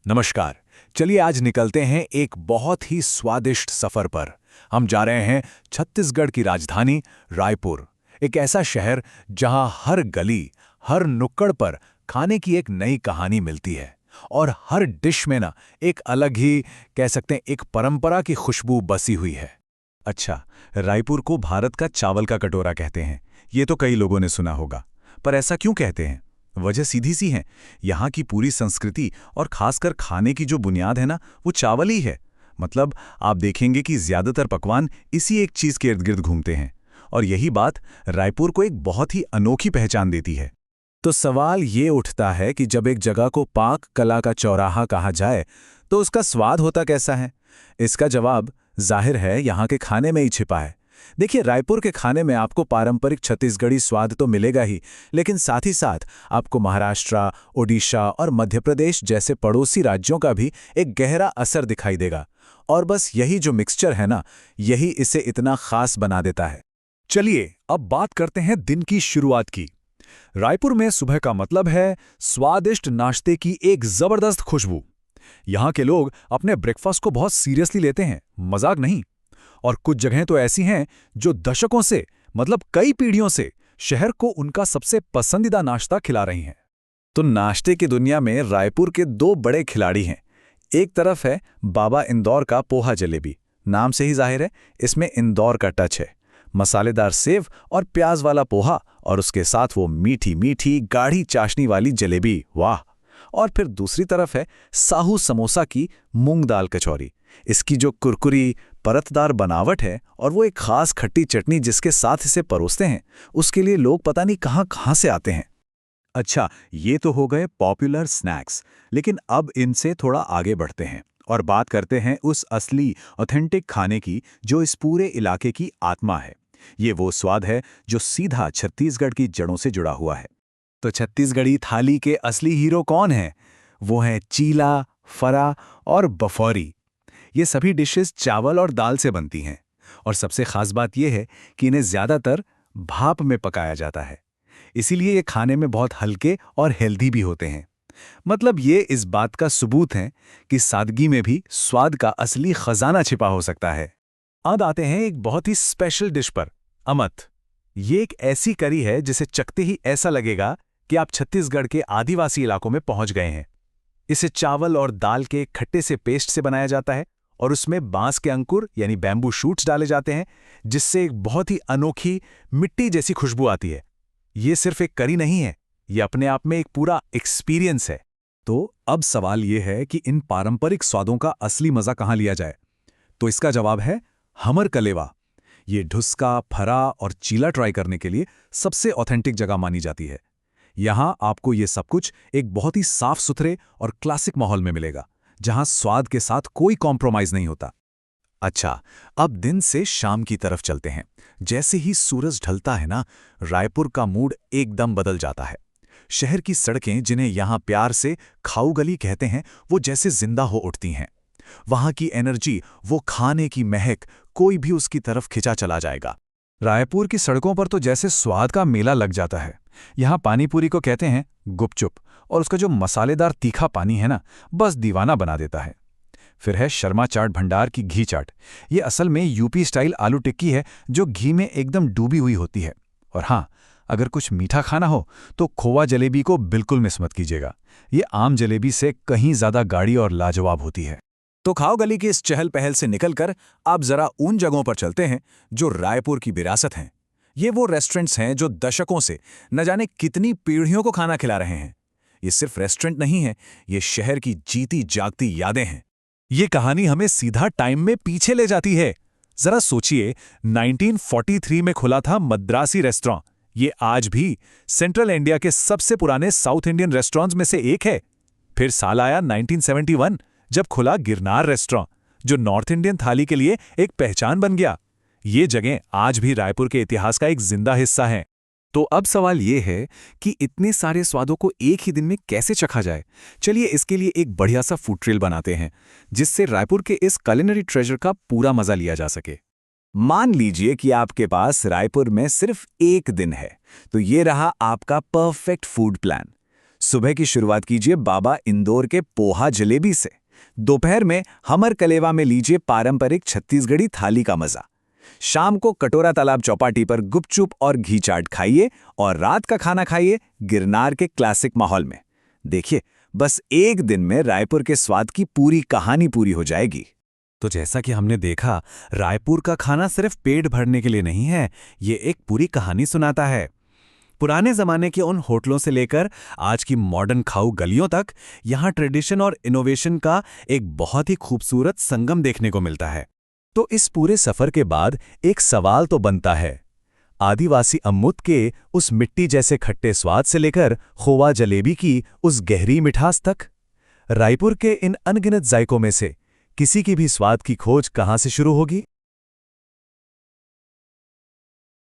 नमस्कार। चलिए आज निकलते हैं एक बहुत ही स्वादिष्ट सफर पर। हम जा रहे हैं छत्तीसगढ़ की राजधानी रायपुर। एक ऐसा शहर जहां हर गली, हर नुक्कड़ पर खाने की एक नई कहानी मिलती है और हर डिश में ना एक अलग ही कह सकते हैं एक परंपरा की खुशबू बसी हुई है। अच्छा, रायपुर को भारत का चावल का कटोरा कहते हैं। ये तो कई लोगों ने सुना होगा, पर ऐसा क्यों कहते हैं? वजह सीधी सी है। यहाँ की पूरी संस्कृति और खासकर खाने की जो बुनियाद है ना, वो चावल ही है। मतलब आप देखेंगे कि ज्यादातर पकवान इसी एक चीज के इर्द गिर्द घूमते हैं और यही बात रायपुर को एक बहुत ही अनोखी पहचान देती है। तो सवाल ये उठता है कि जब एक जगह को पाक कला का चौराहा कहा जाए तो उसका स्वाद होता कैसा है? इसका जवाब जाहिर है यहाँ के खाने में ही छिपा है। देखिए, रायपुर के खाने में आपको पारंपरिक छत्तीसगढ़ी स्वाद तो मिलेगा ही, लेकिन साथ ही साथ आपको महाराष्ट्र, ओडिशा और मध्य प्रदेश जैसे पड़ोसी राज्यों का भी एक गहरा असर दिखाई देगा। और बस यही जो मिक्सचर है ना, यही इसे इतना खास बना देता है। चलिए अब बात करते हैं दिन की शुरुआत की। रायपुर में सुबह का मतलब है स्वादिष्ट नाश्ते की एक जबरदस्त खुशबू। यहाँ के लोग अपने ब्रेकफास्ट को बहुत सीरियसली लेते हैं, मजाक नहीं। और कुछ जगहें तो ऐसी हैं जो दशकों से, मतलब कई पीढ़ियों से, शहर को उनका सबसे पसंदीदा नाश्ता खिला रही हैं। तो नाश्ते की दुनिया में रायपुर के दो बड़े खिलाड़ी हैं। एक तरफ है बाबा इंदौर का पोहा जलेबी। नाम से ही जाहिर है, इसमें इंदौर का टच है। मसालेदार सेव और प्याज वाला पोहा और उसके साथ वो मीठी मीठी गाढ़ी चाशनी वाली जलेबी, वाह। और फिर दूसरी तरफ है साहू समोसा की मूंग दाल कचौरी। इसकी जो कुरकुरी परतदार बनावट है और वो एक खास खट्टी चटनी जिसके साथ इसे परोसते हैं, उसके लिए लोग पता नहीं कहां कहां से आते हैं। अच्छा, ये तो हो गए पॉपुलर स्नैक्स, लेकिन अब इनसे थोड़ा आगे बढ़ते हैं और बात करते हैं उस असली ऑथेंटिक खाने की जो इस पूरे इलाके की आत्मा है। ये वो स्वाद है जो सीधा छत्तीसगढ़ की जड़ों से जुड़ा हुआ है। तो छत्तीसगढ़ी थाली के असली हीरो कौन हैं? वो हैं चीला, फरा और बफौरी। ये सभी डिशेस चावल और दाल से बनती हैं और सबसे खास बात यह है कि इन्हें ज्यादातर भाप में पकाया जाता है। इसीलिए ये खाने में बहुत हल्के और हेल्दी भी होते हैं। मतलब ये इस बात का सबूत है कि सादगी में भी स्वाद का असली खजाना छिपा हो सकता है। अब आते हैं एक बहुत ही स्पेशल डिश पर, अमत। ये एक ऐसी करी है जिसे चखते ही ऐसा लगेगा कि आप छत्तीसगढ़ के आदिवासी इलाकों में पहुंच गए हैं। इसे चावल और दाल के खट्टे से पेस्ट से बनाया जाता है और उसमें बांस के अंकुर यानी बैम्बू शूट्स डाले जाते हैं, जिससे एक बहुत ही अनोखी मिट्टी जैसी खुशबू आती है। ये सिर्फ एक करी नहीं है, ये अपने आप में एक पूरा एक्सपीरियंस है। तो अब सवाल ये है कि इन पारंपरिक स्वादों का असली मजा कहाँ लिया जाए? तो इसका जवाब है हमर कलेवा। ये ढुसका, फरा और चीला ट्राई करने के लिए सबसे ऑथेंटिक जगह मानी जाती है। यहां आपको ये सब कुछ एक बहुत ही साफ सुथरे और क्लासिक माहौल में मिलेगा, जहां स्वाद के साथ कोई कॉम्प्रोमाइज नहीं होता। अच्छा, अब दिन से शाम की तरफ चलते हैं। जैसे ही सूरज ढलता है ना, रायपुर का मूड एकदम बदल जाता है। शहर की सड़कें, जिन्हें यहां प्यार से खाऊ गली कहते हैं, वो जैसे जिंदा हो उठती हैं। वहां की एनर्जी, वो खाने की महक, कोई भी उसकी तरफ खिंचा चला जाएगा। रायपुर की सड़कों पर तो जैसे स्वाद का मेला लग जाता है। यहाँ पानीपुरी को कहते हैं गुपचुप, और उसका जो मसालेदार तीखा पानी है ना, बस दीवाना बना देता है। फिर है शर्मा चाट भंडार की घी चाट। ये असल में यूपी स्टाइल आलू टिक्की है जो घी में एकदम डूबी हुई होती है। और हाँ, अगर कुछ मीठा खाना हो तो खोवा जलेबी को बिल्कुल मिस मत कीजिएगा। ये आम जलेबी से कहीं ज्यादा गाढ़ी और लाजवाब होती है। तो खाओ गली की इस चहल पहल से निकलकर आप जरा उन जगहों पर चलते हैं जो रायपुर की विरासत हैं। ये वो रेस्टोरेंट्स हैं जो दशकों से, न जाने कितनी पीढ़ियों को खाना खिला रहे हैं। ये सिर्फ रेस्टोरेंट नहीं है, ये शहर की जीती जागती यादें हैं। ये कहानी हमें सीधा टाइम में पीछे ले जाती है। जरा सोचिए, 1943 में खुला था मद्रासी रेस्टोरेंट। ये आज भी सेंट्रल इंडिया के सबसे पुराने साउथ इंडियन रेस्टोरेंट्स में से एक है। फिर साल आया 1971, जब खुला गिरनार रेस्टोरेंट, जो नॉर्थ इंडियन थाली के लिए एक पहचान बन गया। ये जगह आज भी रायपुर के इतिहास का एक जिंदा हिस्सा है। तो अब सवाल ये है कि इतने सारे स्वादों को एक ही दिन में कैसे चखा जाए। चलिए इसके लिए एक बढ़िया सा फूड ट्रेल बनाते हैं, जिससे रायपुर के इस कुलिनरी ट्रेजर का पूरा मजा लिया जा सके। मान लीजिए कि आपके पास रायपुर में सिर्फ एक दिन है, तो ये रहा आपका परफेक्ट फूड प्लान। सुबह की शुरुआत कीजिए बाबा इंदौर के पोहा जलेबी से। दोपहर में हमर कलेवा में लीजिए पारंपरिक छत्तीसगढ़ी थाली का मजा। शाम को कटोरा तालाब चौपाटी पर गुपचुप और घी चाट खाइए और रात का खाना खाइए गिरनार के क्लासिक माहौल में। देखिए, बस एक दिन में रायपुर के स्वाद की पूरी कहानी पूरी हो जाएगी। तो जैसा कि हमने देखा, रायपुर का खाना सिर्फ पेट भरने के लिए नहीं है, ये एक पूरी कहानी सुनाता है। पुराने जमाने के उन होटलों से लेकर आज की मॉडर्न खाऊ गलियों तक यहाँ ट्रेडिशन और इनोवेशन का एक बहुत ही खूबसूरत संगम देखने को मिलता है। तो इस पूरे सफर के बाद एक सवाल तो बनता है, आदिवासी अम्मुत के उस मिट्टी जैसे खट्टे स्वाद से लेकर खोवा जलेबी की उस गहरी मिठास तक, रायपुर के इन अनगिनत जायकों में से किसी की भी स्वाद की खोज कहाँ से शुरू होगी?